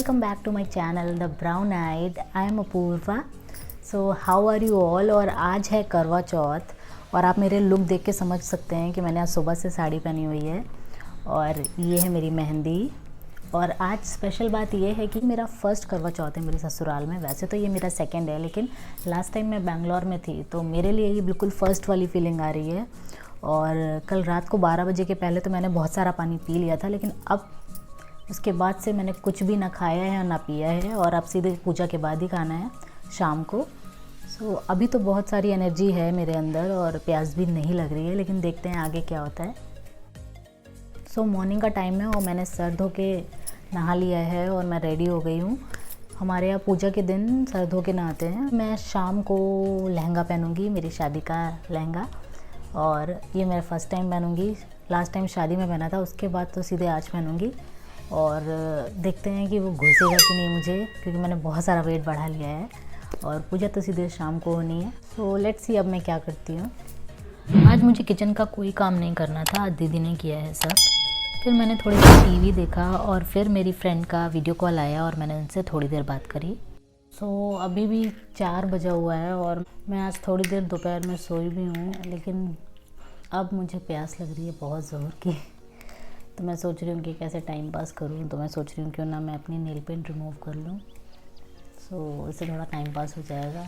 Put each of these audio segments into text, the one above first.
welcome back to my channel The Brown Eyed. I am Apurva. So how are you all? और आज है करवा चौथ और आप मेरे लुक देख के समझ सकते हैं कि मैंने आज सुबह से साड़ी पहनी हुई है और ये है मेरी मेहंदी। और आज स्पेशल बात ये है कि मेरा फर्स्ट करवा चौथ है मेरे ससुराल में। वैसे तो ये मेरा सेकंड है, लेकिन लास्ट टाइम मैं बेंगलोर में थी तो मेरे लिए ये बिल्कुल फ़र्स्ट वाली फीलिंग आ रही है। और कल रात को 12 बजे के पहले तो मैंने बहुत सारा पानी पी लिया था, लेकिन अब उसके बाद से मैंने कुछ भी ना खाया है ना पिया है और अब सीधे पूजा के बाद ही खाना है शाम को। सो अभी तो बहुत सारी एनर्जी है मेरे अंदर और प्यास भी नहीं लग रही है, लेकिन देखते हैं आगे क्या होता है। सो मॉर्निंग का टाइम है और मैंने सर धो के नहा लिया है और मैं रेडी हो गई हूँ। हमारे यहाँ पूजा के दिन सर धो के नहाते हैं। मैं शाम को लहंगा पहनूँगी, मेरी शादी का लहंगा, और ये मैं फ़र्स्ट टाइम पहनूँगी। लास्ट टाइम शादी में पहना था, उसके बाद तो सीधे आज पहनूँगी और देखते हैं कि वो घुसेगा कि नहीं मुझे, क्योंकि मैंने बहुत सारा वेट बढ़ा लिया है और पूजा तो सीधे शाम को होनी है। सो लेट्स सी अब मैं क्या करती हूँ। आज मुझे किचन का कोई काम नहीं करना था, आज दीदी ने किया है सब। फिर मैंने थोड़ी सी टीवी देखा और फिर मेरी फ्रेंड का वीडियो कॉल आया और मैंने उनसे थोड़ी देर बात करी। सो अभी भी 4 बजा हुआ है और मैं आज थोड़ी देर दोपहर में सोई भी हूँ, लेकिन अब मुझे प्यास लग रही है बहुत ज़ोर की। तो मैं सोच रही हूँ कि कैसे टाइम पास करूँ, तो मैं सोच रही हूँ क्यों ना मैं अपनी नेल पेंट रिमूव कर लूँ। सो इससे थोड़ा टाइम पास हो जाएगा।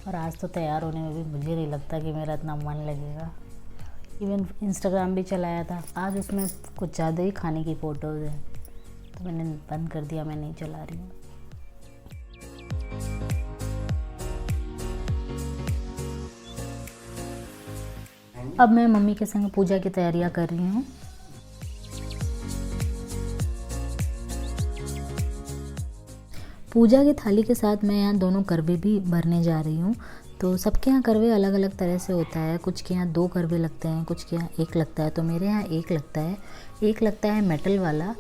और आज तो तैयार होने में भी मुझे नहीं लगता कि मेरा इतना मन लगेगा। इवन इंस्टाग्राम भी चलाया था आज, उसमें कुछ ज़्यादा ही खाने की फ़ोटोज़ हैं, तो मैंने बंद कर दिया, मैं नहीं चला रही हूँ। अब मैं मम्मी के संग पूजा की तैयारियां कर रही हूँ। पूजा की थाली के साथ मैं यहाँ दोनों करवे भी भरने जा रही हूँ। तो सबके यहाँ करवे अलग अलग तरह से होता है, कुछ के यहाँ 2 करवे लगते हैं, कुछ के यहाँ 1 लगता है। तो मेरे यहाँ 1 लगता है, 1 लगता है मेटल वाला।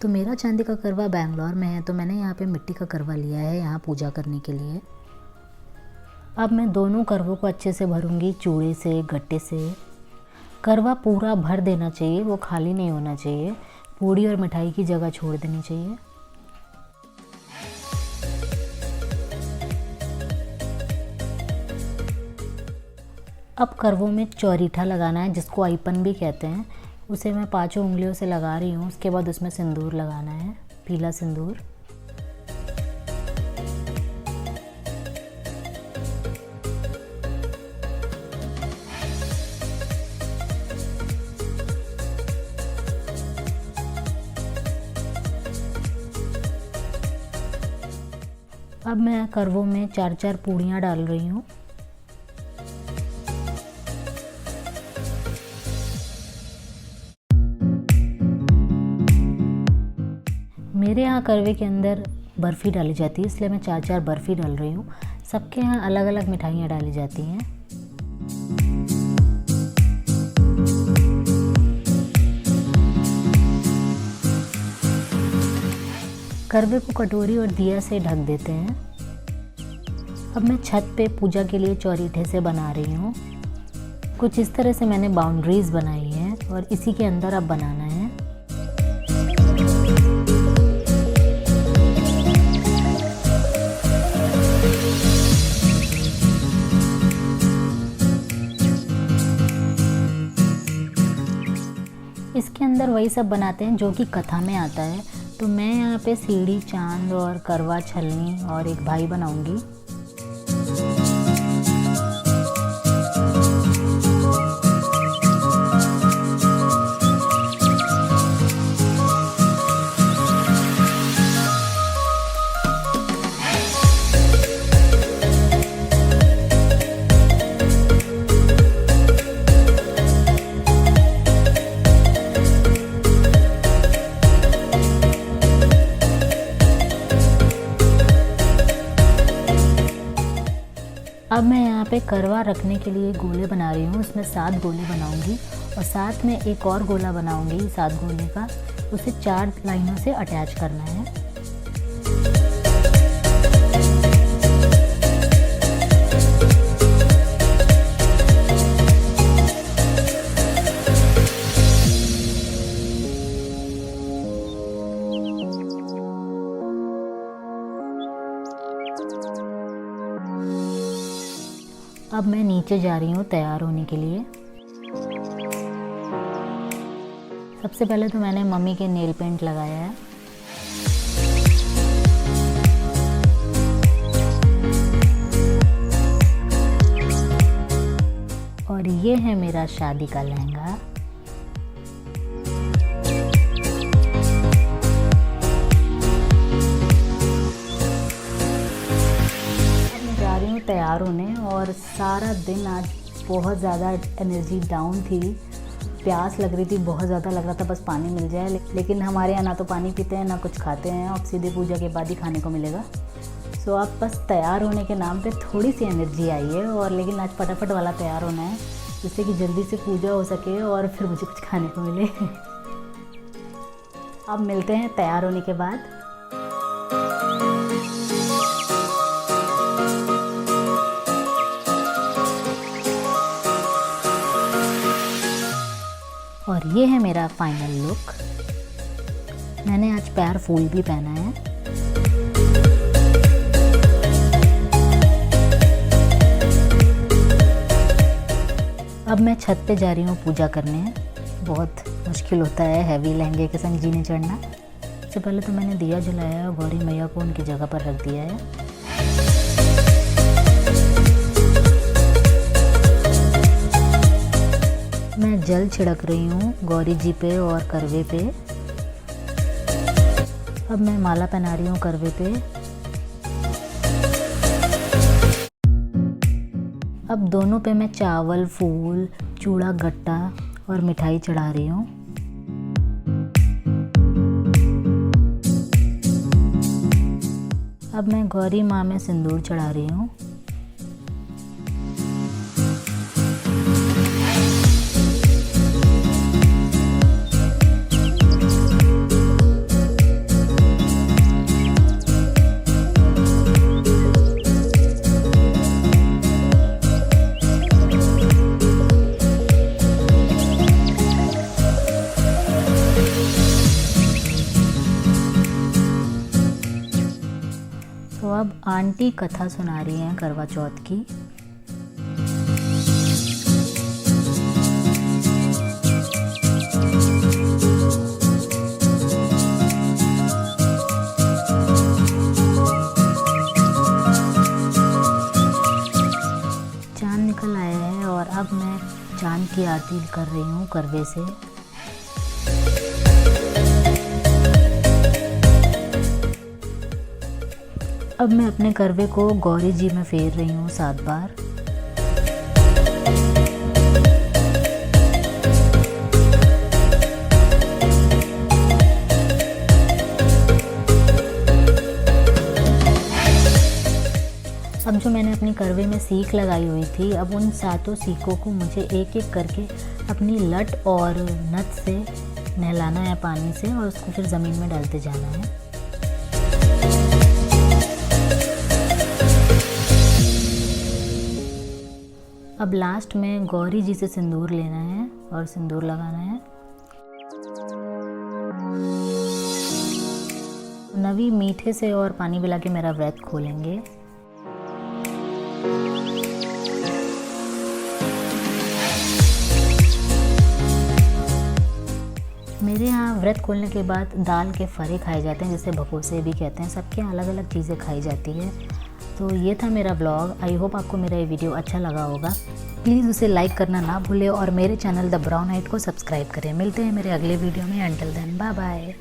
तो मेरा चांदी का करवा बेंगलोर में है, तो मैंने यहाँ पे मिट्टी का करवा लिया है यहाँ पूजा करने के लिए। अब मैं दोनों करवों को अच्छे से भरूंगी, चूड़े से, गट्टे से। करवा पूरा भर देना चाहिए, वो खाली नहीं होना चाहिए। पूड़ी और मिठाई की जगह छोड़ देनी चाहिए। अब करवों में चौरीठा लगाना है, जिसको आईपन भी कहते हैं। उसे मैं 5 उंगलियों से लगा रही हूँ। उसके बाद उसमें सिंदूर लगाना है, पीला सिंदूर। अब मैं करवों में 4-4 पूड़ियाँ डाल रही हूँ। मेरे यहाँ करवे के अंदर बर्फ़ी डाली जाती है, इसलिए मैं 4-4 बर्फ़ी डाल रही हूँ। सबके यहाँ अलग अलग मिठाइयाँ डाली जाती हैं। करवे को कटोरी और दिया से ढक देते हैं। अब मैं छत पे पूजा के लिए चौरीठे से बना रही हूँ। कुछ इस तरह से मैंने बाउंड्रीज बनाई हैं और इसी के अंदर अब बनाना है। इसके अंदर वही सब बनाते हैं जो कि कथा में आता है। तो मैं यहाँ पे सीढ़ी, चांद और करवा, छलनी और एक भाई बनाऊंगी। अब मैं यहाँ पे करवा रखने के लिए गोले बना रही हूँ। उसमें 7 गोले बनाऊँगी और साथ में एक और गोला बनाऊँगी 7 गोले का। उसे 4 लाइनों से अटैच करना है। अब मैं नीचे जा रही हूँ तैयार होने के लिए। सबसे पहले तो मैंने मम्मी के नेल पेंट लगाया है। और ये है मेरा शादी का लहंगा। तैयार होने और सारा दिन आज बहुत ज़्यादा एनर्जी डाउन थी, प्यास लग रही थी, बहुत ज़्यादा लग रहा था बस पानी मिल जाए। लेकिन हमारे यहाँ ना तो पानी पीते हैं ना कुछ खाते हैं, अब सीधे पूजा के बाद ही खाने को मिलेगा। सो अब बस तैयार होने के नाम पे थोड़ी सी एनर्जी आई है, और लेकिन आज फटाफट वाला तैयार होना है जिससे कि जल्दी से पूजा हो सके और फिर मुझे कुछ खाने को मिले। अब मिलते हैं तैयार होने के बाद। और ये है मेरा फाइनल लुक। मैंने आज पैर फूल भी पहना है। अब मैं छत पे जा रही हूँ पूजा करने। बहुत मुश्किल होता है हैवी लहंगे के संग जीने चढ़ना। सबसे पहले तो मैंने दिया जलाया और गौरी मैया को उनकी जगह पर रख दिया है। मैं जल छिड़क रही हूँ गौरी जी पे और करवे पे। अब मैं माला पहना रही हूँ करवे पे। अब दोनों पे मैं चावल, फूल, चूड़ा, गट्टा और मिठाई चढ़ा रही हूँ। अब मैं गौरी माँ में सिंदूर चढ़ा रही हूँ। तो अब आंटी कथा सुना रही हैं करवा चौथ की। चांद निकल आया है और अब मैं चांद की आरती कर रही हूँ करवे से। अब मैं अपने करवे को गौरी जी में फेर रही हूँ 7 बार। अब जो मैंने अपनी करवे में सीख लगाई हुई थी, अब उन 7 सीखों को मुझे एक एक करके अपनी लट और नथ से नहलाना है पानी से, और उसको फिर ज़मीन में डालते जाना है। अब लास्ट में गौरी जी से सिंदूर लेना है और सिंदूर लगाना है। नवी मीठे से और पानी पिला के मेरा व्रत खोलेंगे। मेरे यहाँ व्रत खोलने के बाद दाल के फरे खाए जाते हैं, जिसे भकोसे भी कहते हैं। सबके अलग अलग चीज़ें खाई जाती है। तो ये था मेरा ब्लॉग। आई होप आपको मेरा ये वीडियो अच्छा लगा होगा। प्लीज़ उसे लाइक करना ना भूलें और मेरे चैनल द ब्राउन नाइट को सब्सक्राइब करें। मिलते हैं मेरे अगले वीडियो में। Until then bye bye.